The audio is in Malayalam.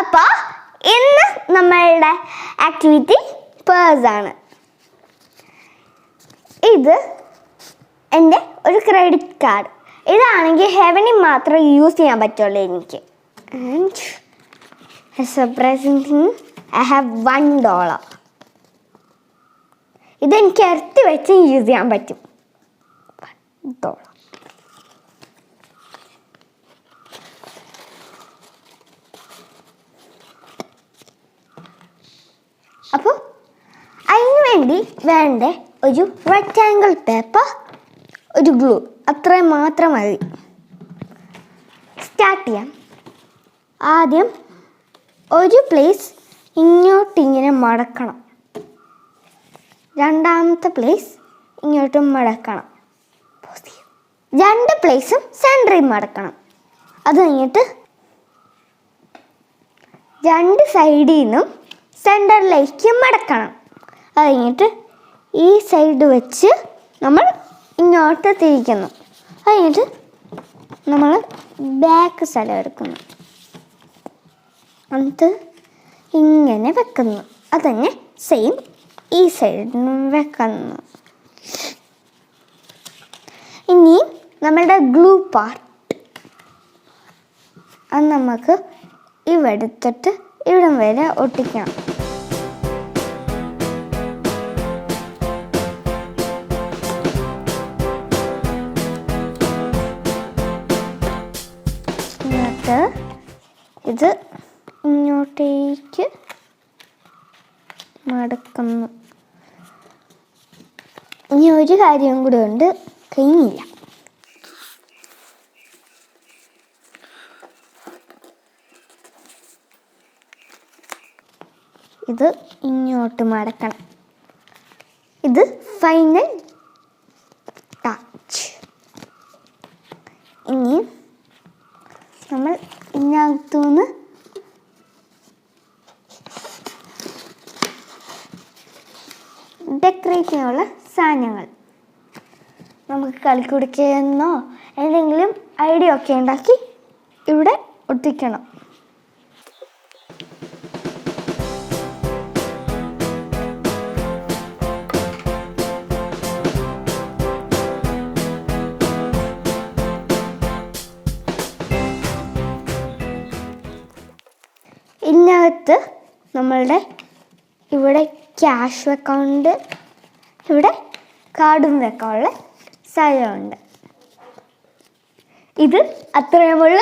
അപ്പോൾ ഇന്ന് നമ്മളുടെ ആക്ടിവിറ്റി പേഴ്സാണ്. ഇത് എൻ്റെ ഒരു ക്രെഡിറ്റ് കാർഡ്. ഇതാണെങ്കിൽ ഹെവനിൽ മാത്രമേ യൂസ് ചെയ്യാൻ പറ്റുള്ളൂ എനിക്ക്. And surprising thing, I have $1. ഇതെനിക്ക് എർത്തി വെച്ച് യൂസ് ചെയ്യാൻ പറ്റും. $1. അപ്പോൾ അതിന് വേണ്ടി വേണ്ട ഒരു റെക്റ്റാങ്കിൾ പേപ്പർ, ഒരു ഗ്ലൂ, അത്രയും മാത്രം മതി. സ്റ്റാർട്ട് ചെയ്യാം. ആദ്യം ഒരു പ്ലേസ് ഇങ്ങോട്ടിങ്ങനെ മടക്കണം, രണ്ടാമത്തെ പ്ലേസ് ഇങ്ങോട്ടും മടക്കണം, 2 പ്ലേസും സെൻറ്ററിൽ മടക്കണം. അത് കഴിഞ്ഞിട്ട് 2 സൈഡിൽ നിന്നും സെൻറ്ററിലേക്ക് മടക്കണം. അത് കഴിഞ്ഞിട്ട് ഈ സൈഡ് വെച്ച് നമ്മൾ ഇങ്ങോട്ട് തിരിക്കുന്നു. അത് കഴിഞ്ഞിട്ട് നമ്മൾ ബാക്ക് സ്ഥലം എടുക്കുന്നു, എന്നിട്ട് ഇങ്ങനെ വെക്കുന്നു. അതന്നെ സെയിം ഈ സൈഡിൽ നിന്നും വെക്കുന്നു. ഇനി നമ്മളുടെ ഗ്ലൂ പാർട്ട് അത് നമുക്ക് ഇവിടെ എടുത്തിട്ട് ഇവിടം വരെ ഒട്ടിക്കണം. എന്നിട്ട് ഇത് ഇങ്ങോട്ടേക്ക് മടക്കുന്നു. ഇനി ഒരു കാര്യം കൂടെ ഉണ്ട്, കഴിഞ്ഞില്ല. ഇത് ഇങ്ങോട്ട് മടക്കണം. ഇത് ഫൈനൽ ടച്ച്. ഇനി നമ്മൾ ഇതിനകത്തുനിന്ന് ഡെക്കറേറ്റ് ചെയ്യാനുള്ള സാധനങ്ങൾ നമുക്ക് കളിക്കുടുക്കെന്നോ എന്തെങ്കിലും ഐഡിയ ഒക്കെ ഉണ്ടാക്കി ഇവിടെ ഒട്ടിക്കണം. ഇതിനകത്ത് നമ്മളുടെ ഇവിടെ ക്യാഷ് വെക്കാനുണ്ട്, ഇവിടെ കാർഡും വെക്കാനുള്ള സ്ഥലമുണ്ട്. ഇത് അത്രയുമുള്ള